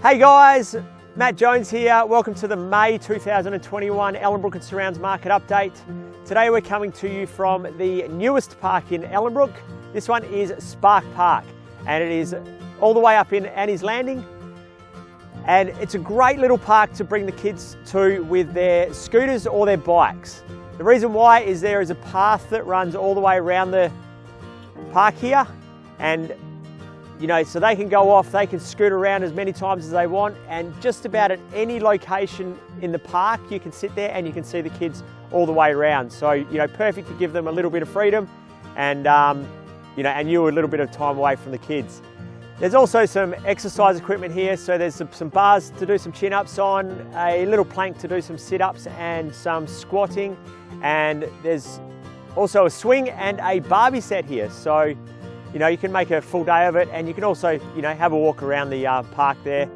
Hey guys, Matt Jones here. Welcome to the May 2021 Ellenbrook and Surrounds Market Update. Today we're coming to you from the newest park in Ellenbrook. This one is Spark Park and it is all the way up in Annie's Landing. And it's a great little park to bring the kids to with their scooters or their bikes. The reason why is there is a path that runs all the way around the park here, and so they can go off, they can scoot around as many times as they want, and just about at any location in the park you can sit there and you can see the kids all the way around. So perfect to give them a little bit of freedom and and you a little bit of time away from the kids. There's also some exercise equipment here, so there's some bars to do some chin-ups on, a little plank to do some sit-ups and some squatting, and there's also a swing and a Barbie set here. So you can make a full day of it, and you can also have a walk around the park there.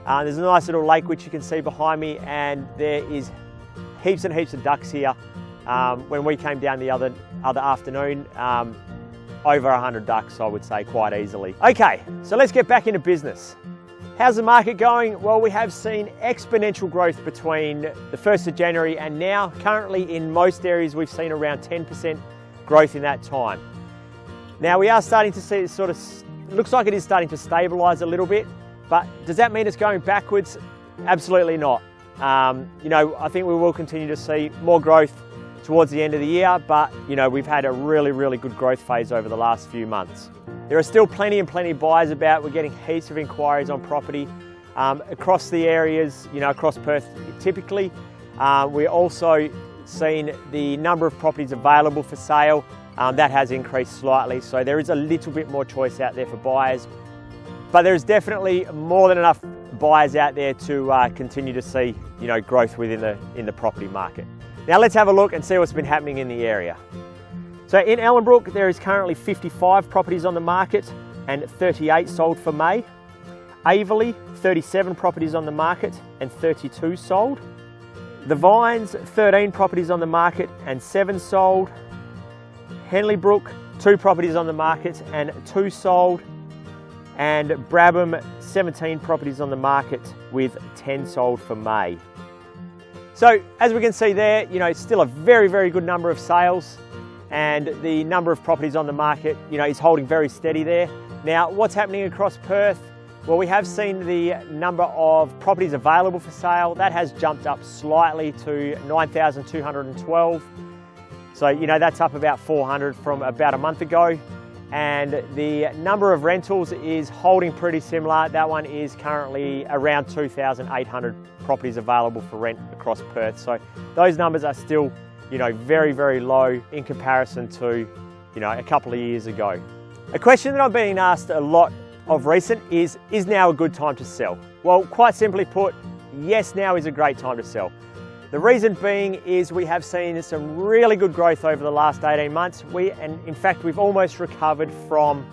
There's a nice little lake which you can see behind me, and there is heaps and heaps of ducks here. When we came down the other afternoon, over 100 ducks, I would say, quite easily. Okay, so let's get back into business. How's the market going? Well, we have seen exponential growth between the 1st of January and now. Currently in most areas we've seen around 10% growth in that time. Now we are starting to see it looks like it is starting to stabilise a little bit, but does that mean it's going backwards? Absolutely not. I think we will continue to see more growth towards the end of the year, but we've had a really good growth phase over the last few months. There are still plenty of buyers about. We're getting heaps of inquiries on property across the areas, across Perth typically. We're also seeing the number of properties available for sale. That has increased slightly, so there is a little bit more choice out there for buyers, but there's definitely more than enough buyers out there to continue to see growth within the property market. Now let's have a look and see what's been happening in the area. So in Ellenbrook there is currently 55 properties on the market and 38 sold for May. Averley, 37 properties on the market and 32 sold. The Vines, 13 properties on the market and 7 sold. Henleybrook, 2 properties on the market and 2 sold. And Brabham, 17 properties on the market with 10 sold for May. So as we can see there, it's still a very good number of sales, and the number of properties on the market, is holding very steady there. Now, what's happening across Perth? Well, we have seen the number of properties available for sale. That has jumped up slightly to 9,212. So, that's up about 400 from about a month ago. And the number of rentals is holding pretty similar. That one is currently around 2,800 properties available for rent across Perth. So those numbers are still, very low in comparison to, a couple of years ago. A question that I've been asked a lot of recent is now a good time to sell? Well, quite simply put, yes, now is a great time to sell. The reason being is we have seen some really good growth over the last 18 months. In fact, we've almost recovered from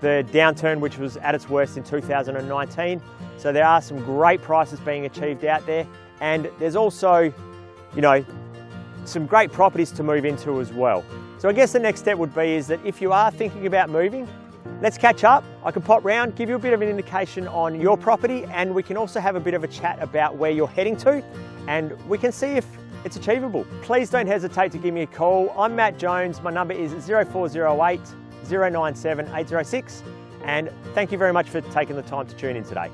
the downturn which was at its worst in 2019. So there are some great prices being achieved out there, and there's also, some great properties to move into as well. So I guess the next step would be is that if you are thinking about moving, let's catch up. I can pop round, give you a bit of an indication on your property, and we can also have a bit of a chat about where you're heading to, and we can see if it's achievable. Please don't hesitate to give me a call. I'm Matt Jones. My number is 0408 097 806, and thank you very much for taking the time to tune in today.